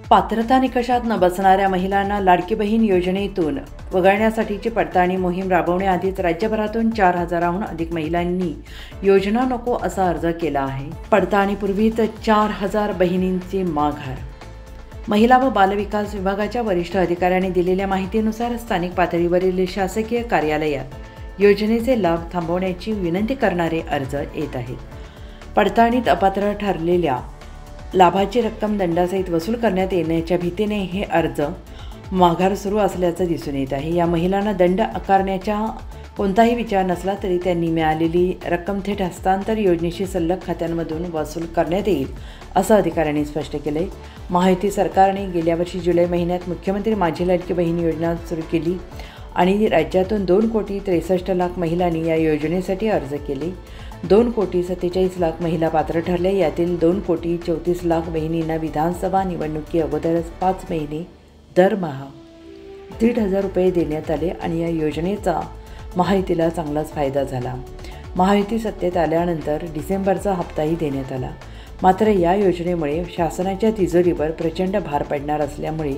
पात्रता निकषात न बसणाऱ्या महिलांना लाडकी बहीण योजनेतून वगळण्यासाठीची पडताळणी मोहीम राबवण्याआधीच राज्यभरातून 4,000हून अधिक महिलांनी योजना नको असा अर्ज केला आहे. पडताळणीपूर्वीच 4,000 बहिणींची माघार. महिला व बालविकास विभागाच्या वरिष्ठ अधिकाऱ्यांनी दिलेल्या माहितीनुसार स्थानिक पातळीवरील शासकीय कार्यालयात योजनेचे लाभ थांबवण्याची विनंती करणारे अर्ज येत आहेत. पडताळणीत अपात्र ठरलेल्या लाभाची रक्कम दंडासहित वसूल करण्यात येण्याच्या भीतीने हे अर्ज माघार सुरू असल्याचं दिसून येत आहे. या महिलांना दंड आकारण्याचा कोणताही विचार नसला तरी त्यांनी मिळालेली रक्कम थेट हस्तांतर योजनेशी संलग्न खात्यांमधून वसूल करण्यात येईल असं अधिकाऱ्यांनी स्पष्ट केलं आहे. महायुती सरकारने गेल्या वर्षी जुलै महिन्यात मुख्यमंत्री माझी लाडकी बहीण योजना सुरू केली आणि राज्यातून 2,63,00,000 महिलांनी या योजनेसाठी अर्ज केले. 2,47,00,000 महिला पात्र ठरल्या. यातील 2,34,00,000 बहिणींना विधानसभा निवडणुकी अगोदरच 5 महिने दरमहा 1,500 रुपये देण्यात आले आणि या योजनेचा महायुतीला चांगलाच फायदा झाला. महायुती सत्तेत आल्यानंतर डिसेंबरचा हप्ताही देण्यात आला. मात्र या योजनेमुळे शासनाच्या तिजोरीवर प्रचंड भार पडणार असल्यामुळे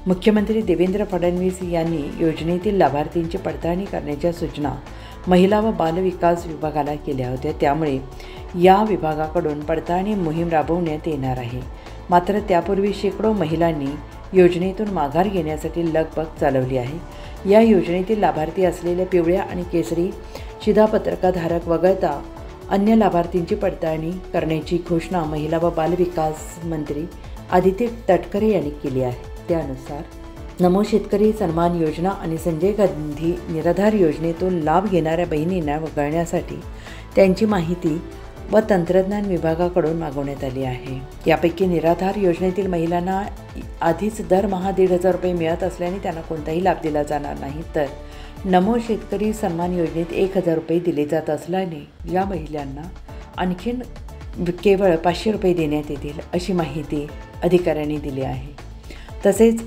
मुख्यमंत्री देवेंद्र फडणवीस यांनी योजनेतील लाभार्थींची पडताळणी करण्याच्या सूचना महिला व बालविकास विभागाला केल्या होत्या. त्यामुळे या विभागाकडून पडताळणी मोहीम राबवण्यात येणार आहे. मात्र त्यापूर्वी शेकडो महिलांनी योजनेतून माघार घेण्यासाठी लगबग चालवली आहे. या योजनेतील लाभार्थी असलेल्या पिवळ्या आणि केसरी शिधापत्रकाधारक वगळता अन्य लाभार्थींची पडताळणी करण्याची घोषणा महिला व बालविकास मंत्री आदिती तटकरे यांनी केली आहे. त्यानुसार नमो शेतकरी सन्मान योजना आणि संजय गांधी निराधार योजनेतून लाभ घेणाऱ्या बहिणींना वगळण्यासाठी त्यांची माहिती व तंत्रज्ञान विभागाकडून मागवण्यात आली आहे. यापैकी निराधार योजनेतील महिलांना आधीच दरमहा 1,500 रुपये मिळत असल्याने त्यांना कोणताही लाभ दिला जाणार नाही. तर नमो शेतकरी सन्मान योजनेत 1,000 रुपये दिले जात असल्याने या महिलांना आणखीन केवळ 500 रुपये देण्यात येतील अशी माहिती अधिकाऱ्यांनी दिली आहे. तसेच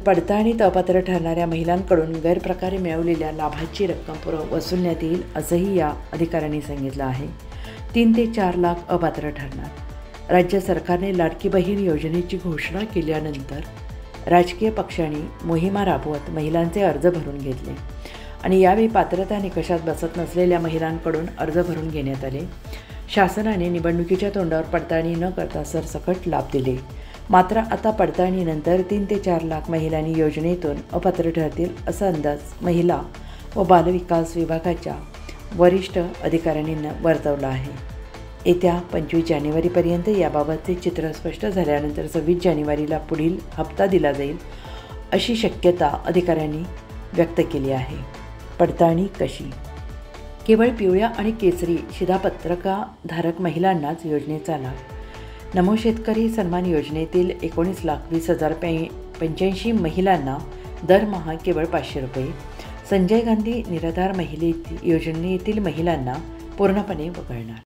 पडताळणीत अपात्र ठरणाऱ्या महिलांकडून गैरप्रकारे मिळवलेल्या लाभाची रक्कम वसूलण्यात येईल असंही या अधिकाऱ्यांनी सांगितलं आहे. 3 ते 4 लाख अपात्र ठरणार. राज्य सरकारने लाडकी बहीण योजनेची घोषणा केल्यानंतर राजकीय पक्षांनी मोहिमा राबवत महिलांचे अर्ज भरून घेतले आणि यावेळी पात्रता निकषात बसत नसलेल्या महिलांकडून अर्ज भरून घेण्यात आले. शासनाने निवडणुकीच्या तोंडावर पडताळणी न करता सरसकट लाभ दिले. मात्र आता पडताळणीनंतर 3 ते 4 लाख महिलांनी योजनेतून अपात्र ठरतील असा अंदाज महिला व बालविकास विभागाच्या वरिष्ठ अधिकाऱ्यांनी वर्तवला आहे. येत्या 25 जानेवारीपर्यंत याबाबतचे चित्र स्पष्ट झाल्यानंतर 26 जानेवारीला पुढील हप्ता दिला जाईल अशी शक्यता अधिकाऱ्यांनी व्यक्त केली आहे. पडताळणी कशी? केवळ पिवळ्या आणि केसरी शिधापत्रकाधारक महिलांनाच योजनेचा लाभ. नमो शेतकरी सन्मान योजनेतील 19,20,85 महिलांना दरमहा केवळ 500 रुपये. संजय गांधी निराधार योजनेतील महिलांना पूर्णपणे वगळणार.